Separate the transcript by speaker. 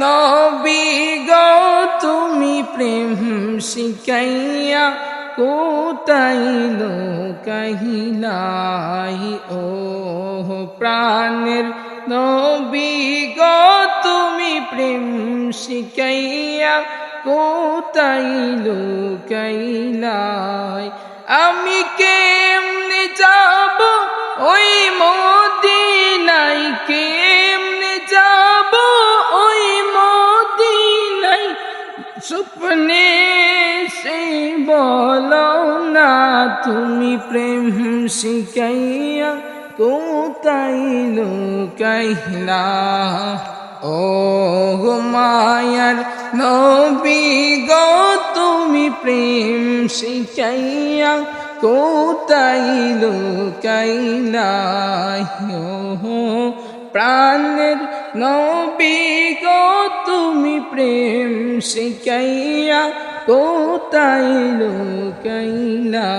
Speaker 1: নবী গো তুমি প্রেম শিখাইয়া কোথায় লুকাইলাই ও প্রাণের নবী গো তুমি প্রেম শিখাইয়া কোথায় লুকাইলাই আমি কেমনে যাব ওই মদিনায় কেমনে যাব ওই মদিনায় স্বপ্নে সে বলো না তুমি প্রেম শিখাইয়া কোথায় লুকাইলা ও মায়ার নবী গো তুমি প্রেম শিখাইয়া কোথায় লুকাইলা প্রাণের নবী গো তুমি প্রেম শিখাইয়া কোথায় লুকাইলা।